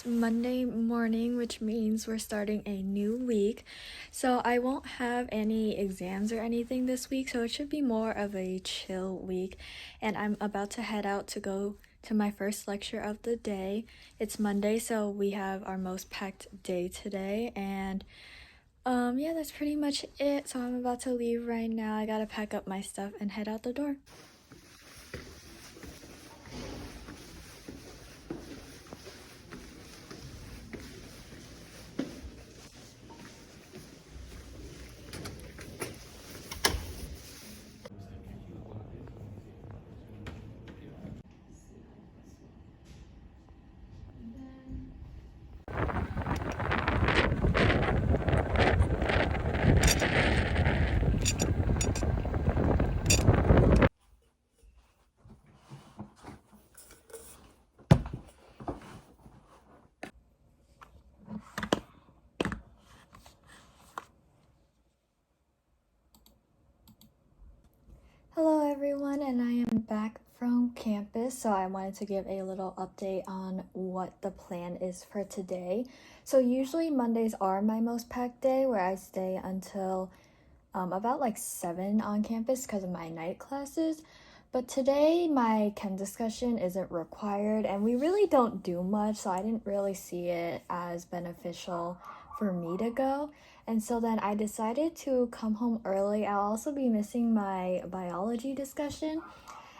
It's Monday morning, which means we're starting a new week. So I won't have any exams or anything this week, so it should be more of a chill week. And I'm about to head out to go to my first lecture of the day. It's Monday, so we have our most packed day today. And yeah, that's pretty much it. So I'm about to leave right now. I gotta pack up my stuff and head out the door. Hello everyone, and I am back from campus, so I wanted to give a little update on what the plan is for today. So usually Mondays are my most packed day, where I stay until about like 7 on campus because of my night classes. But today my chem discussion isn't required, and we really don't do much, so I didn't really see it as beneficial for me to go. And so then I decided to come home early. I'll also be missing my biology discussion.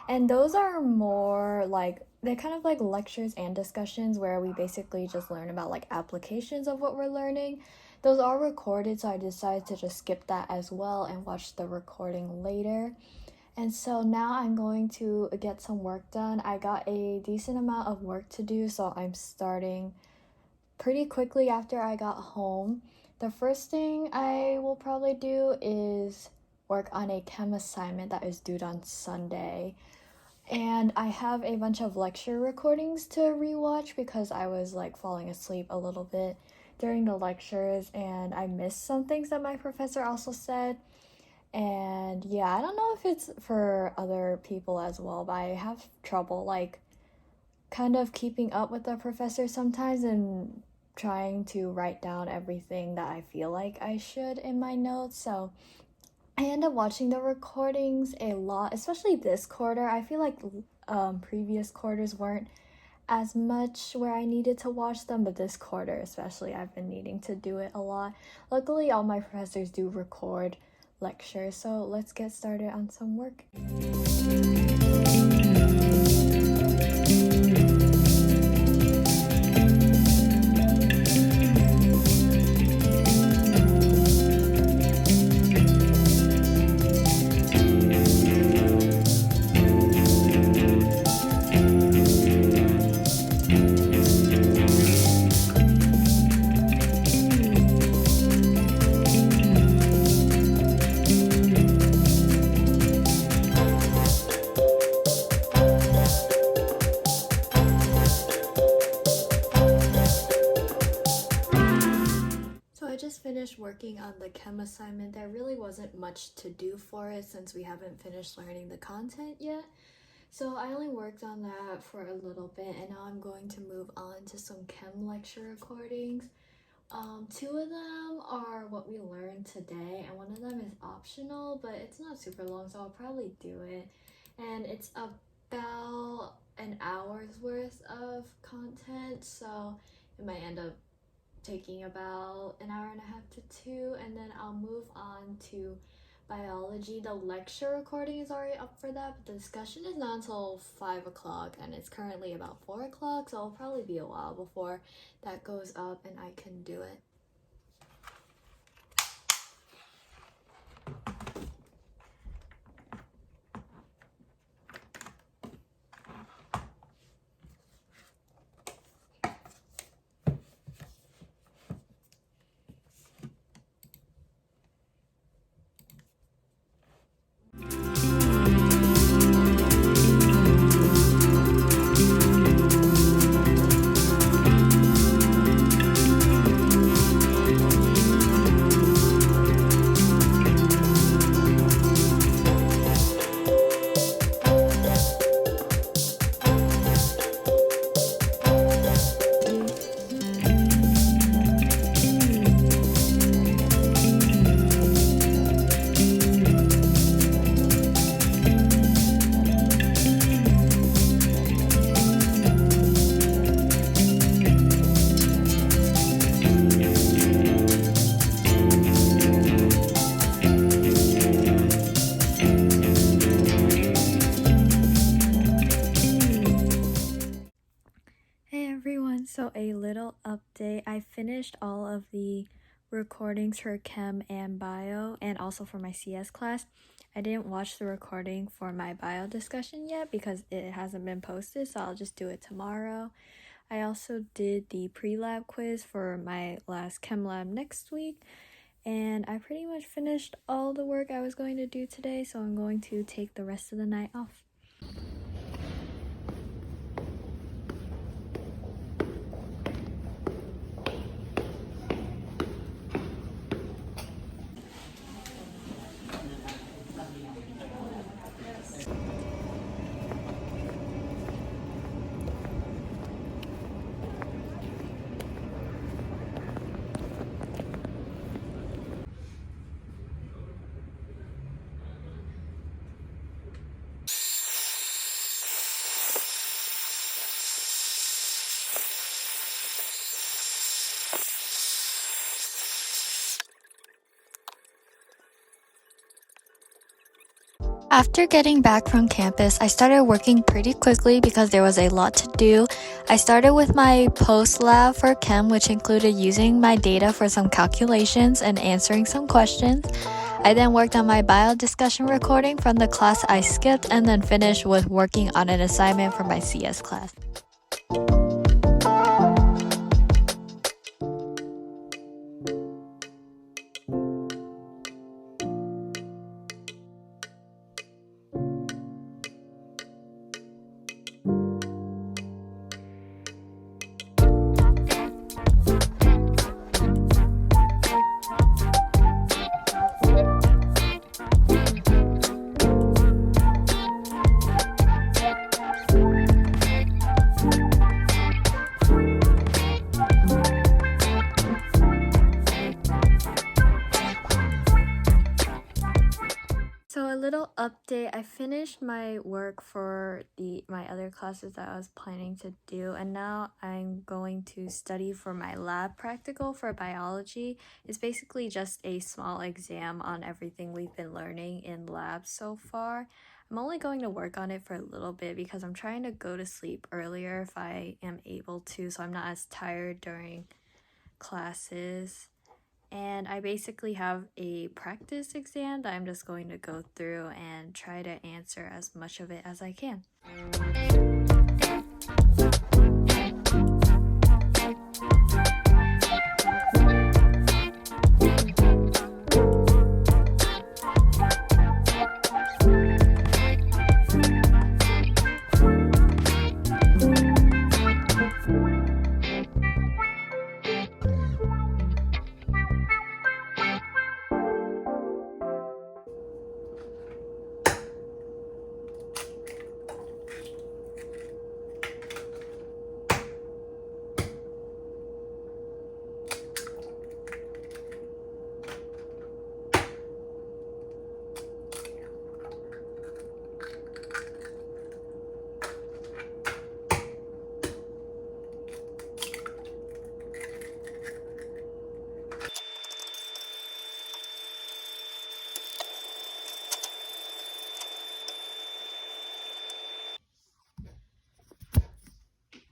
And those are more like, they're kind of like lectures and discussions where we basically just learn about like applications of what we're learning. Those are recorded, so I decided to just skip that as well and watch the recording later. And so now I'm going to get some work done. I got a decent amount of work to do, so I'm starting pretty quickly after I got home. The first thing I will probably do is work on a chem assignment that is due on Sunday. And I have a bunch of lecture recordings to rewatch because I was like falling asleep a little bit during the lectures and I missed some things that my professor also said. And yeah, I don't know if it's for other people as well, but I have trouble like kind of keeping up with the professor sometimes and trying to write down everything that I feel like I should in my notes. So I end up watching the recordings a lot, especially this quarter. I feel like previous quarters weren't as much where I needed to watch them, but this quarter especially I've been needing to do it a lot. Luckily all my professors do record lectures, so let's get started on some work. Finished working on the chem assignment. There really wasn't much to do for it since we haven't finished learning the content yet. So I only worked on that for a little bit, and now I'm going to move on to some chem lecture recordings. 2 of them are what we learned today, and one of them is optional, but it's not super long, so I'll probably do it. And it's about an hour's worth of content, so it might end up taking about an hour and a half to 2, and then I'll move on to biology. The lecture recording is already up for that, but the discussion is not until 5 o'clock, and it's currently about 4 o'clock, so it'll probably be a while before that goes up and I can do it. finished all of the recordings for chem and bio and also for my CS class. I didn't watch the recording for my bio discussion yet because it hasn't been posted, so I'll just do it tomorrow. I also did the pre-lab quiz for my last chem lab next week, and I pretty much finished all the work I was going to do today, so I'm going to take the rest of the night off. After getting back from campus, I started working pretty quickly because there was a lot to do. I started with my post-lab for chem, which included using my data for some calculations and answering some questions. I then worked on my bio discussion recording from the class I skipped and then finished with working on an assignment for my CS class. So a little update, I finished my work for my other classes that I was planning to do, and now I'm going to study for my lab practical for biology. It's basically just a small exam on everything we've been learning in lab so far. I'm only going to work on it for a little bit because I'm trying to go to sleep earlier if I am able to, so I'm not as tired during classes. And I basically have a practice exam that I'm just going to go through and try to answer as much of it as I can.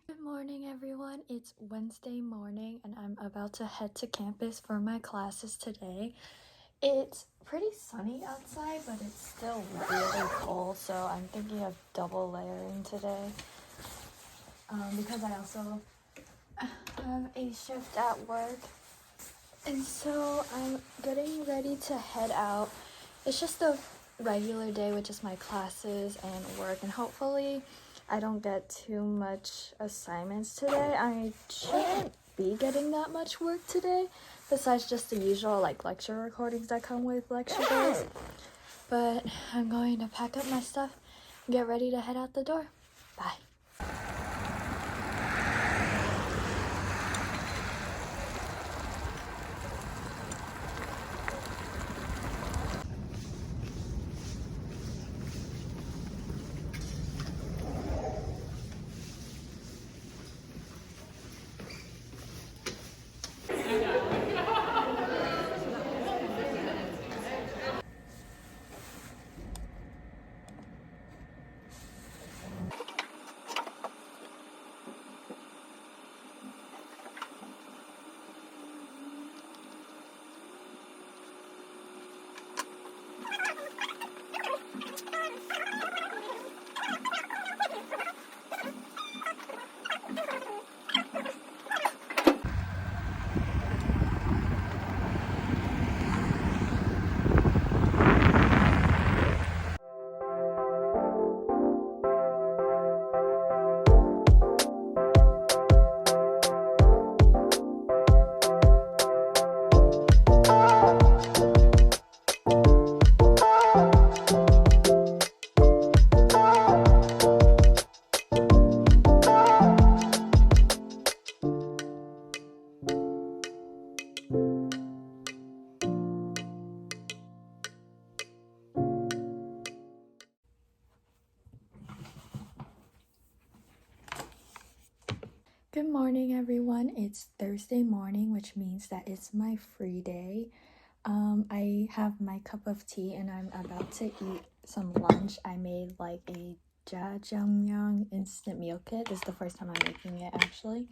Good morning, everyone. It's Wednesday morning and I'm about to head to campus for my classes today. It's pretty sunny outside, but it's still really cold, so I'm thinking of double layering today because I also have a shift at work. And so I'm getting ready to head out. It's just a regular day with just my classes and work, and hopefully I don't get too much assignments today. I shouldn't be getting that much work today, besides just the usual lecture recordings that come with lecture days. But I'm going to pack up my stuff and get ready to head out the door. Bye. It's Thursday morning, which means that it's my free day. I have my cup of tea and I'm about to eat some lunch. I made like a jjajangmyeon instant meal kit. This is the first time I'm making it actually.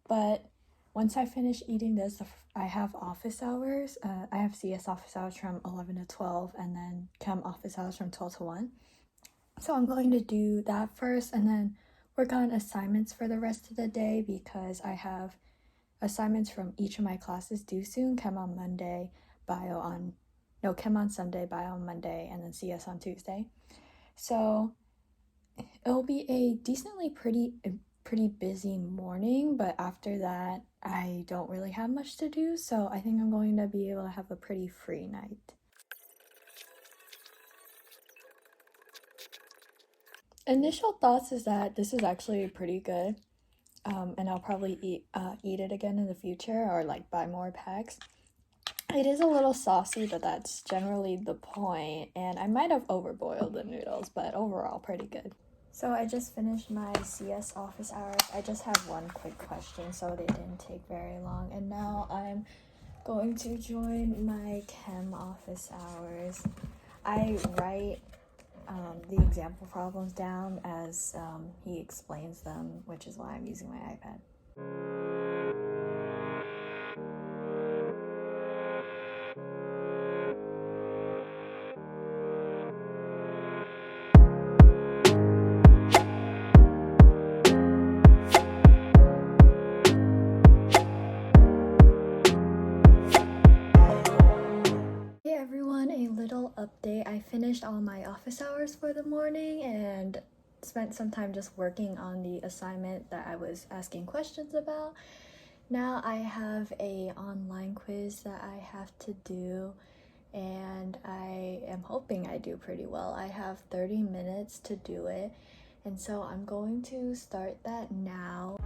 But once I finish eating this, I have office hours. I have CS office hours from 11 to 12 and then Chem office hours from 12 to 1. So I'm going to do that first and then work on assignments for the rest of the day because I have assignments from each of my classes due soon. Chem on Sunday, bio on Monday, and then CS on Tuesday. So it'll be a decently pretty busy morning, but after that I don't really have much to do, so I think I'm going to be able to have a pretty free night. Initial thoughts is that this is actually pretty good, and I'll probably eat it again in the future or like buy more packs. It is a little saucy, but that's generally the point, and I might have overboiled the noodles, but overall pretty good. So I just finished my CS office hours. I just have one quick question, so they didn't take very long, and now I'm going to join my Chem office hours. I write the example problems down as he explains them, which is why I'm using my iPad. Hey everyone, a little update. I finished all my office hours for the morning and spent some time just working on the assignment that I was asking questions about. Now I have a online quiz that I have to do, and I am hoping I do pretty well. I have 30 minutes to do it, and so I'm going to start that now.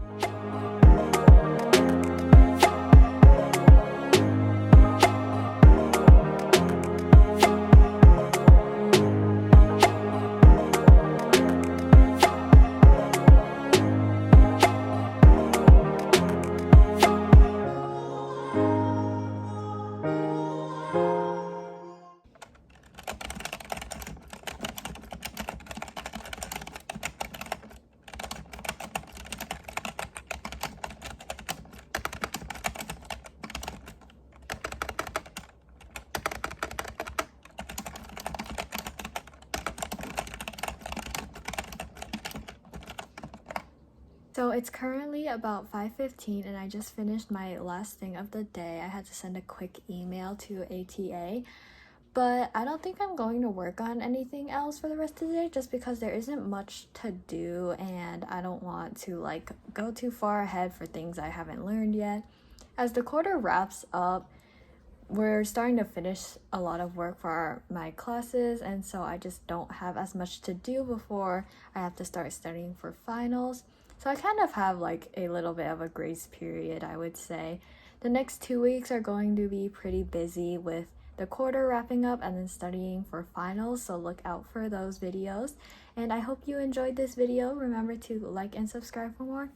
So it's currently about 5:15 and I just finished my last thing of the day. I had to send a quick email to ATA, but I don't think I'm going to work on anything else for the rest of the day just because there isn't much to do and I don't want to like go too far ahead for things I haven't learned yet. As the quarter wraps up, we're starting to finish a lot of work for my classes, and so I just don't have as much to do before I have to start studying for finals. So I kind of have like a little bit of a grace period, I would say. The next 2 weeks are going to be pretty busy with the quarter wrapping up and then studying for finals, so look out for those videos. And I hope you enjoyed this video. Remember to like and subscribe for more.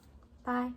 Bye!